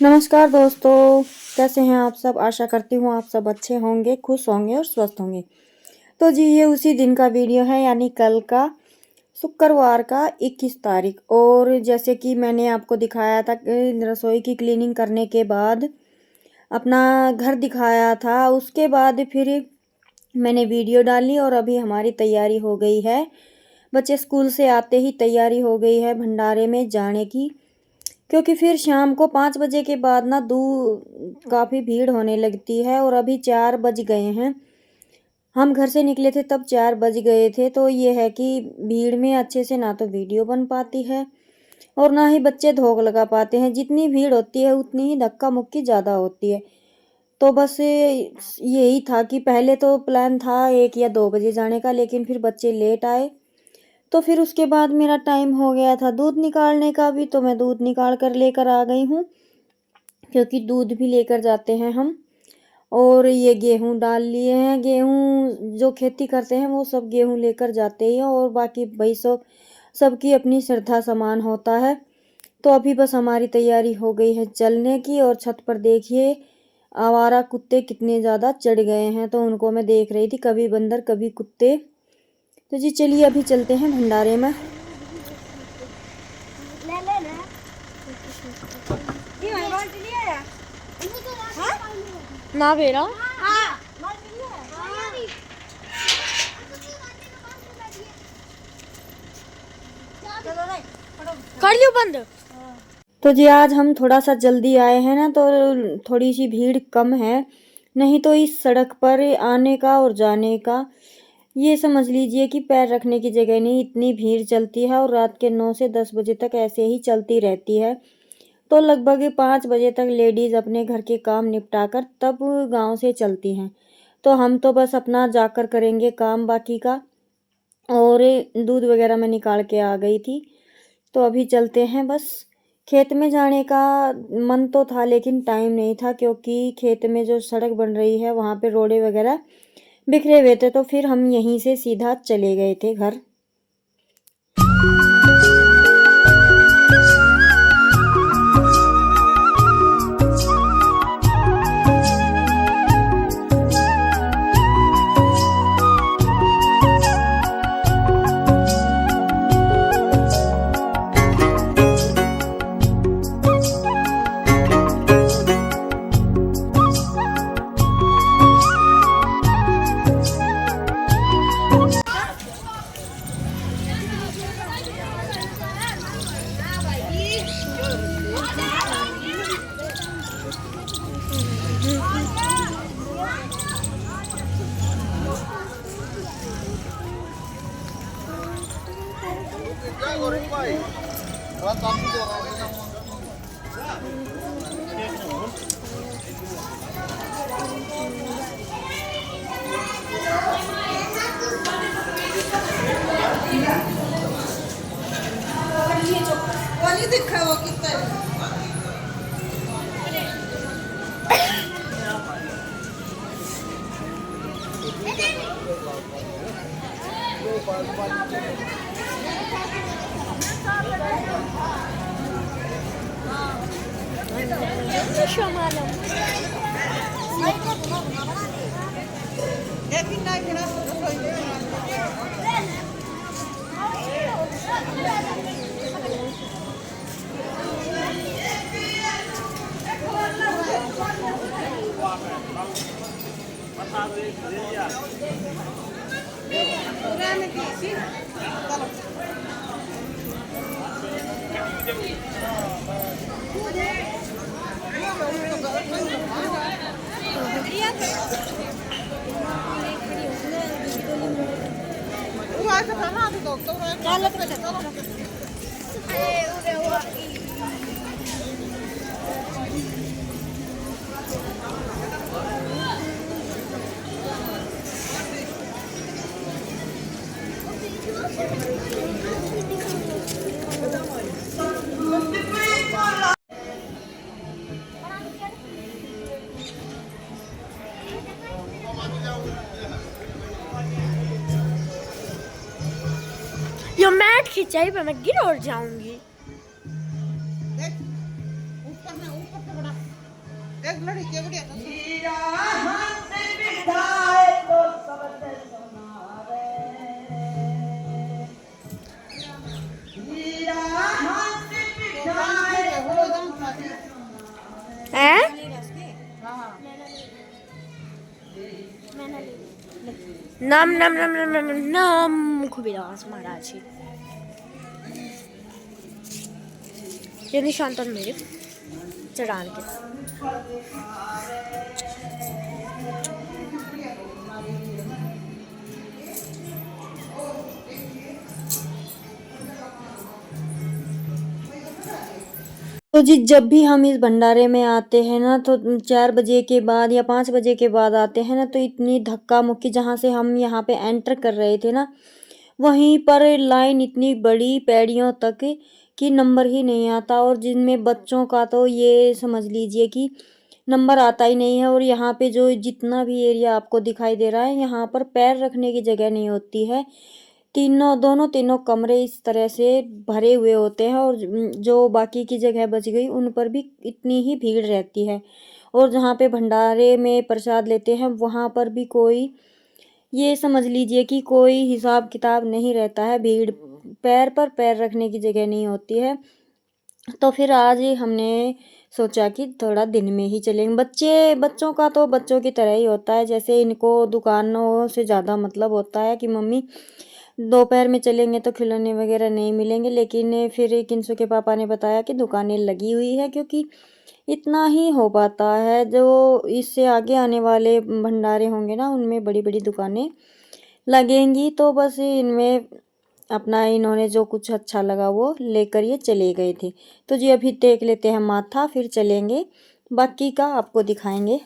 नमस्कार दोस्तों, कैसे हैं आप सब। आशा करती हूँ आप सब अच्छे होंगे, खुश होंगे और स्वस्थ होंगे। तो जी ये उसी दिन का वीडियो है, यानी कल का शुक्रवार का 21 तारीख। और जैसे कि मैंने आपको दिखाया था रसोई की क्लीनिंग करने के बाद अपना घर दिखाया था, उसके बाद फिर मैंने वीडियो डाली और अभी हमारी तैयारी हो गई है। बच्चे स्कूल से आते ही तैयारी हो गई है भंडारे में जाने की, क्योंकि फिर शाम को 5 बजे के बाद ना काफ़ी भीड़ होने लगती है। और अभी 4 बज गए हैं, हम घर से निकले थे तब 4 बज गए थे। तो ये है कि भीड़ में अच्छे से ना तो वीडियो बन पाती है और ना ही बच्चे धोख लगा पाते हैं। जितनी भीड़ होती है उतनी ही धक्का मुक्की ज़्यादा होती है। तो बस यही था कि पहले तो प्लान था 1 या 2 बजे जाने का, लेकिन फिर बच्चे लेट आए तो फिर उसके बाद मेरा टाइम हो गया था दूध निकालने का भी। तो मैं दूध निकाल कर लेकर आ गई हूँ, क्योंकि दूध भी लेकर जाते हैं हम। और ये गेहूँ डाल लिए हैं, गेहूँ जो खेती करते हैं वो सब गेहूँ लेकर जाते ही हैं। और बाकी भाई सबकी अपनी श्रद्धा समान होता है। तो अभी बस हमारी तैयारी हो गई है चलने की। और छत पर देखिए आवारा कुत्ते कितने ज़्यादा चढ़ गए हैं, तो उनको मैं देख रही थी, कभी बंदर कभी कुत्ते। तो जी चलिए अभी चलते हैं भंडारे में। ना बेरा कर लियो बंद। तो जी आज हम थोड़ा सा जल्दी आए हैं ना, तो थोड़ी सी भीड़ कम है, नहीं तो इस सड़क पर आने का और जाने का ये समझ लीजिए कि पैर रखने की जगह नहीं, इतनी भीड़ चलती है। और रात के 9 से 10 बजे तक ऐसे ही चलती रहती है। तो लगभग 5 बजे तक लेडीज़ अपने घर के काम निपटाकर तब गांव से चलती हैं। तो हम तो बस अपना जाकर करेंगे काम बाकी का। और दूध वगैरह मैं निकाल के आ गई थी, तो अभी चलते हैं। बस खेत में जाने का मन तो था लेकिन टाइम नहीं था, क्योंकि खेत में जो सड़क बन रही है वहाँ पे रोड़े वगैरह बिखरे हुए थे। तो फिर हम यहीं से सीधा चले गए थे घर। देखा वो कितना ये मैट खिंचाई पे मैं गिर और जाऊंगी। ऊपर ना ऊपर से बड़ा নাম নাম নাম নাম নাম নাম খুবই আওয়াজ মারা আছে यदि शांतन मेरे चढ़ान के तो जी जब भी हम इस भंडारे में आते हैं ना तो 4 बजे के बाद या 5 बजे के बाद आते हैं ना तो इतनी धक्का मुक्की जहाँ से हम यहाँ पे एंटर कर रहे थे ना वहीं पर लाइन इतनी बड़ी पैड़ियों तक कि नंबर ही नहीं आता और जिनमें बच्चों का तो ये समझ लीजिए कि नंबर आता ही नहीं है। और यहाँ पे जो जितना भी एरिया आपको दिखाई दे रहा है यहाँ पर पैर रखने की जगह नहीं होती है। तीनों कमरे इस तरह से भरे हुए होते हैं और जो बाकी की जगह बच गई उन पर भी इतनी ही भीड़ रहती है। और जहाँ पे भंडारे में प्रसाद लेते हैं वहाँ पर भी कोई ये समझ लीजिए कि कोई हिसाब किताब नहीं रहता है, भीड़ पैर पर पैर रखने की जगह नहीं होती है। तो फिर आज हमने सोचा कि थोड़ा दिन में ही चलेंगे। बच्चों का तो बच्चों की तरह ही होता है, जैसे इनको दुकानों से ज़्यादा मतलब होता है कि मम्मी दोपहर में चलेंगे तो खिलौने वगैरह नहीं मिलेंगे। लेकिन फिर किंसु के पापा ने बताया कि दुकानें लगी हुई है, क्योंकि इतना ही हो पाता है। जो इससे आगे आने वाले भंडारे होंगे ना उनमें बड़ी बड़ी दुकानें लगेंगी। तो बस इनमें अपना इन्होंने जो कुछ अच्छा लगा वो लेकर ये चले गए थे। तो जी अभी देख लेते हैं माथा, फिर चलेंगे, बाकी का आपको दिखाएंगे।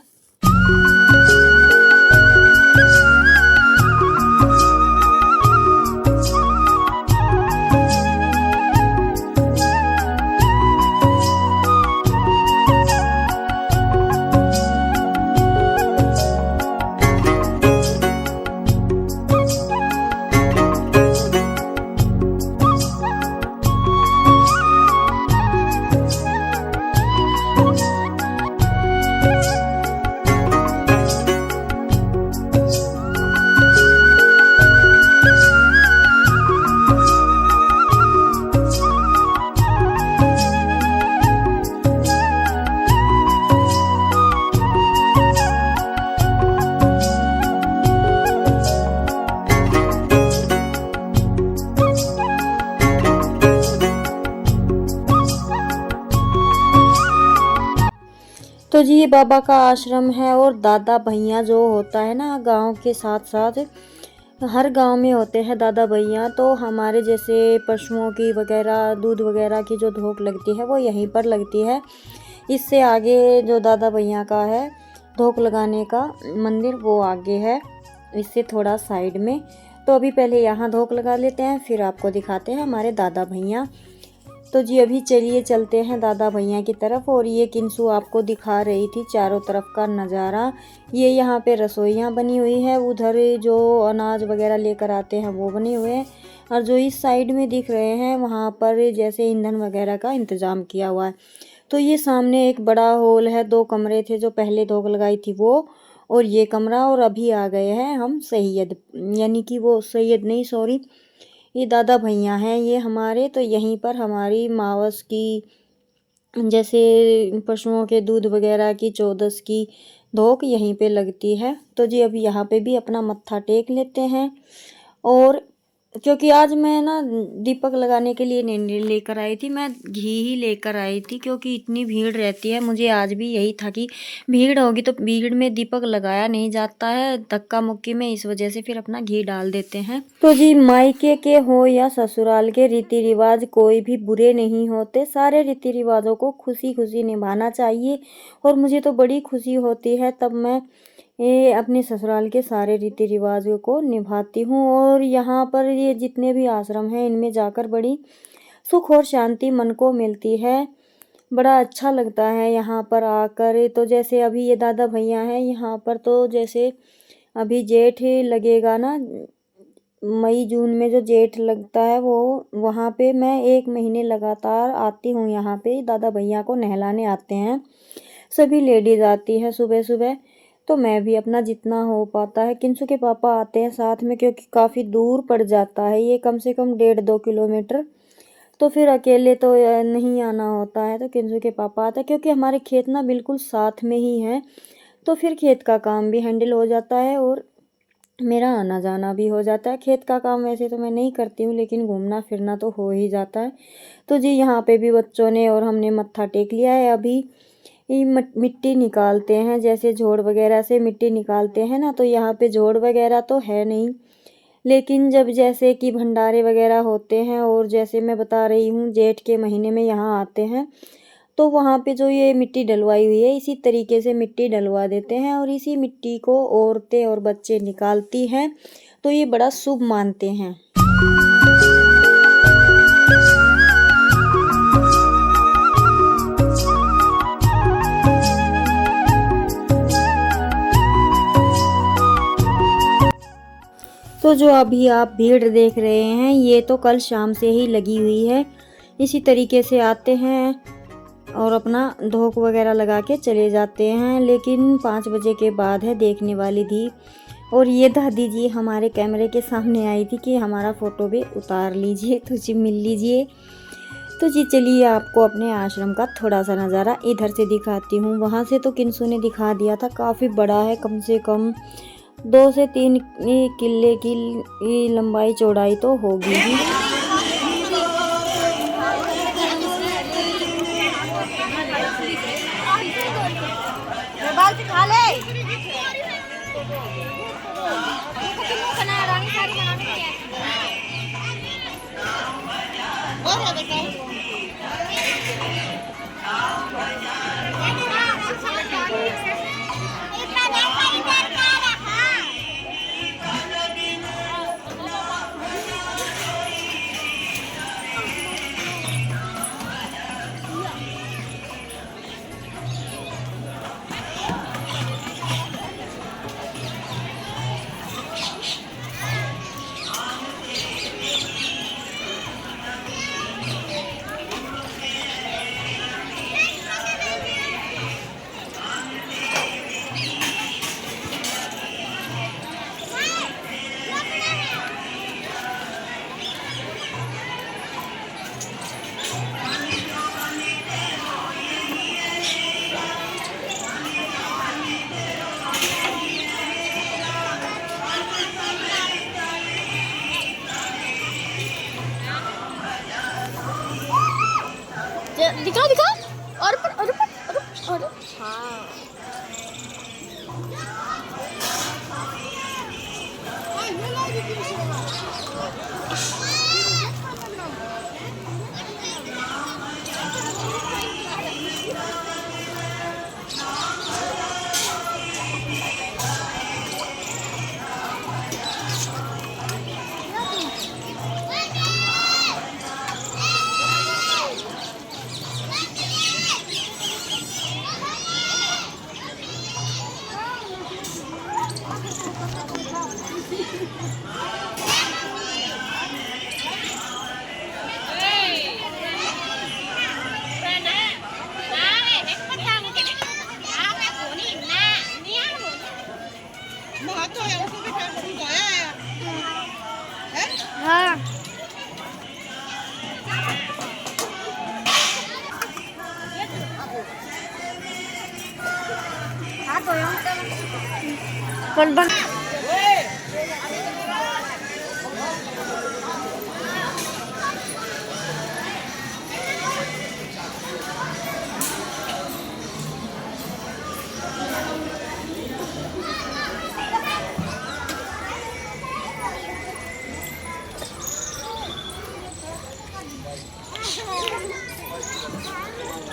तो जी ये बाबा का आश्रम है और दादा भैया जो होता है ना गांव के साथ साथ हर गांव में होते हैं दादा भैया। तो हमारे जैसे पशुओं की वगैरह दूध वगैरह की जो धोख लगती है वो यहीं पर लगती है। इससे आगे जो दादा भैया का है धोख लगाने का मंदिर वो आगे है, इससे थोड़ा साइड में। तो अभी पहले यहाँ धोख लगा लेते हैं, फिर आपको दिखाते हैं हमारे दादा भैया। तो जी अभी चलिए चलते हैं दादा भैया की तरफ। और ये किंसु आपको दिखा रही थी चारों तरफ का नज़ारा। ये यहाँ पे रसोइयाँ बनी हुई है, उधर जो अनाज वगैरह लेकर आते हैं वो बने हुए हैं, और जो इस साइड में दिख रहे हैं वहाँ पर जैसे ईंधन वगैरह का इंतज़ाम किया हुआ है। तो ये सामने एक बड़ा हॉल है, 2 कमरे थे जो पहले धोख लगाई थी वो, और ये कमरा। और अभी आ गए हैं हम सैयद, यानी कि वो सैयद नहीं सॉरी, ये दादा भैया हैं ये हमारे। तो यहीं पर हमारी मावस की जैसे पशुओं के दूध वगैरह की चौदस की धोख यहीं पे लगती है। तो जी अभी यहाँ पे भी अपना मत्था टेक लेते हैं। और क्योंकि आज मैं ना दीपक लगाने के लिए नहीं लेकर आई थी, मैं घी ही लेकर आई थी, क्योंकि इतनी भीड़ रहती है। मुझे आज भी यही था कि भीड़ होगी तो भीड़ में दीपक लगाया नहीं जाता है धक्का मुक्की में, इस वजह से फिर अपना घी डाल देते हैं। तो जी मायके के हो या ससुराल के रीति रिवाज कोई भी बुरे नहीं होते, सारे रीति रिवाजों को खुशी खुशी निभाना चाहिए। और मुझे तो बड़ी खुशी होती है तब मैं ये अपने ससुराल के सारे रीति रिवाजों को निभाती हूँ। और यहाँ पर ये जितने भी आश्रम हैं इनमें जाकर बड़ी सुख और शांति मन को मिलती है, बड़ा अच्छा लगता है यहाँ पर आकर। तो जैसे अभी ये दादा भैया हैं यहाँ पर, तो जैसे अभी जेठ लगेगा ना, मई जून में जो जेठ लगता है वो वहाँ पे मैं 1 महीने लगातार आती हूँ। यहाँ पे दादा भैया को नहलाने आते हैं सभी लेडीज़ आती है सुबह सुबह। तो मैं भी अपना जितना हो पाता है, किंसु के पापा आते हैं साथ में क्योंकि काफ़ी दूर पड़ जाता है ये, कम से कम 1.5-2 किलोमीटर। तो फिर अकेले तो नहीं आना होता है, तो किंसु के पापा आते हैं क्योंकि हमारे खेत ना बिल्कुल साथ में ही है। तो फिर खेत का काम भी हैंडल हो जाता है और मेरा आना जाना भी हो जाता है। खेत का काम वैसे तो मैं नहीं करती हूँ, लेकिन घूमना फिरना तो हो ही जाता है। तो जी यहाँ पे भी बच्चों ने और हमने मत्था टेक लिया है। अभी ये मिट्टी निकालते हैं, जैसे जोड़ वगैरह से मिट्टी निकालते हैं ना, तो यहाँ पे जोड़ वगैरह तो है नहीं, लेकिन जब जैसे कि भंडारे वगैरह होते हैं और जैसे मैं बता रही हूँ जेठ के महीने में यहाँ आते हैं, तो वहाँ पे जो ये मिट्टी डलवाई हुई है इसी तरीके से मिट्टी डलवा देते हैं और इसी मिट्टी को औरतें और बच्चे निकालती हैं। तो ये बड़ा शुभ मानते हैं। तो जो अभी आप भीड़ देख रहे हैं ये तो कल शाम से ही लगी हुई है। इसी तरीके से आते हैं और अपना धोक वगैरह लगा के चले जाते हैं, लेकिन 5 बजे के बाद है देखने वाली थी। और ये दादी जी हमारे कैमरे के सामने आई थी कि हमारा फ़ोटो भी उतार लीजिए, तो जी मिल लीजिए। तो जी चलिए आपको अपने आश्रम का थोड़ा सा नज़ारा इधर से दिखाती हूँ। वहाँ से तो किंसु ने दिखा दिया था, काफ़ी बड़ा है, कम से कम 2 से 3 किले की लंबाई चौड़ाई तो होगी ही। दिखाओ दिखाओ और पर और हाँ हाँ बन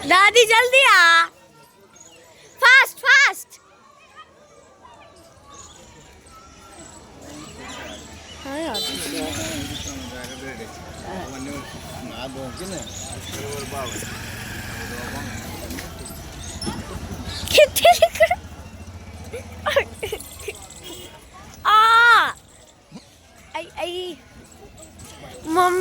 दादी जल्दी आ, फास्ट फास्ट। हाँ यार आ आई आई मम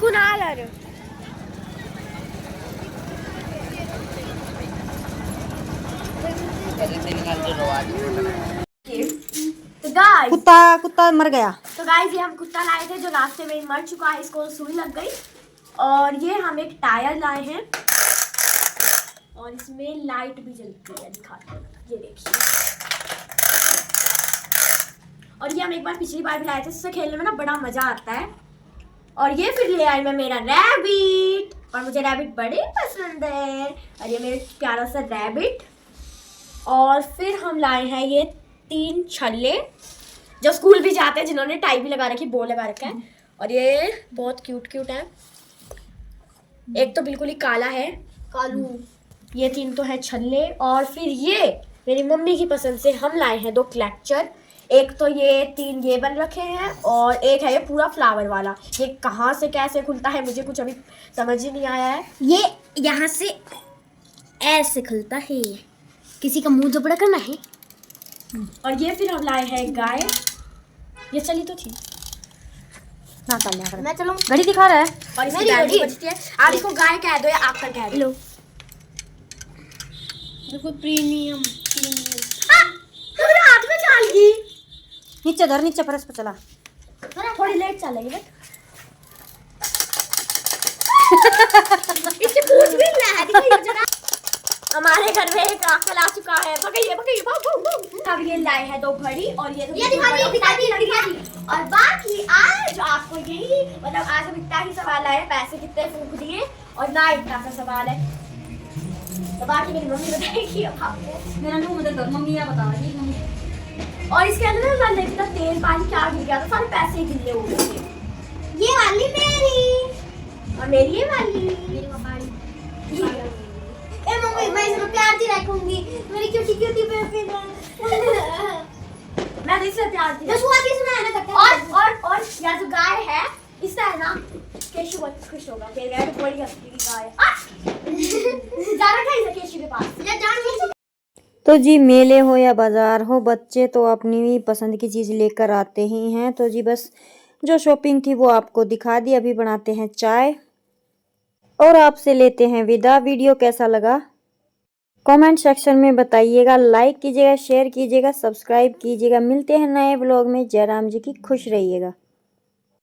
कुणाल आ रहे हो। तो गाइस कुत्ता मर गया। तो गाइस ये हम कुत्ता लाए थे जो रास्ते में मर चुका है, इसको सुई लग गई। और ये हम एक टायर लाए हैं और इसमें लाइट भी जलती है, दिखाते हैं, ये देखिए। और ये हम एक बार पिछली बार भी लाए थे, इससे खेलने में ना बड़ा मजा आता है। और ये फिर ले आई मैं मेरा रैबिट, और मुझे रैबिट बड़े पसंद है। और ये मेरे प्यारा सा रैबिट। और फिर हम लाए हैं ये 3 छल्ले जो स्कूल भी जाते हैं, जिन्होंने टाई भी लगा रखी, बो लगा रखा है। और ये बहुत क्यूट है। एक तो बिल्कुल ही काला है, कालू। ये 3 तो है छल्ले। और फिर ये मेरी मम्मी की पसंद से हम लाए हैं 2 क्लैचर। एक तो ये 3 ये बन रखे हैं और एक है ये पूरा फ्लावर वाला। ये कहाँ से कैसे खुलता है मुझे कुछ अभी समझ ही नहीं आया है। ये यहाँ से ऐसे खुलता है, किसी का मुंह जबड़ा करना है। और ये फिर हम लाए हैं गाय। ये चली तो थी ना चल लिया, मैं चलूं, घड़ी दिखा रहा है। और इसकी बैटरी बचती है। आप इसको गाय कह दो या आकर कह दो। देखो प्रीमियम मेरे हाथ में चाल गई। नीचे धर, नीचे फर्श पे चला। थोड़ी लेट चलेगी बट इससे पूछ भी रहा है। दिखाइए जरा। हमारे घर में एक अंकल आ चुका है। पकड़िए अब ये लाए हैं 2 घड़ी और ये दिखा दी। और बाकी आज आपको यही मतलब आज हम इतना ही सवाल आए, पैसे कितने फूंक दिए और ना इतना सा सवाल है। तो बाकी मेरी मम्मी बताएगी अब आपको। मेरा मुंह मदद मम्मी या बता रही मम्मी। और इसके अंदर ना मैंने इतना तेल पानी क्या गिर गया था, सारे पैसे गिरने हो गए थे। ये वाली मेरी और मेरी ये वाली मेरी मम्मी। ए मम्मी मैं इसको प्यार से रखूंगी, मेरी क्यूटी बेबी है। मैं इससे प्यार से रखूंगी। और या जो गाय है इससे है ना केशु बहुत खुश होगा। फिर गाय तो बड़ी हंसती की गाय जा रखा है इसे केशु के पास या जान। तो जी मेले हो या बाजार हो, बच्चे तो अपनी पसंद की चीज़ लेकर आते ही हैं। तो जी बस जो शॉपिंग थी वो आपको दिखा दी। अभी बनाते हैं चाय और आपसे लेते हैं विदा। वीडियो कैसा लगा कमेंट सेक्शन में बताइएगा। लाइक कीजिएगा, शेयर कीजिएगा, सब्सक्राइब कीजिएगा। मिलते हैं नए ब्लॉग में। जयराम जी की खुश रहिएगा।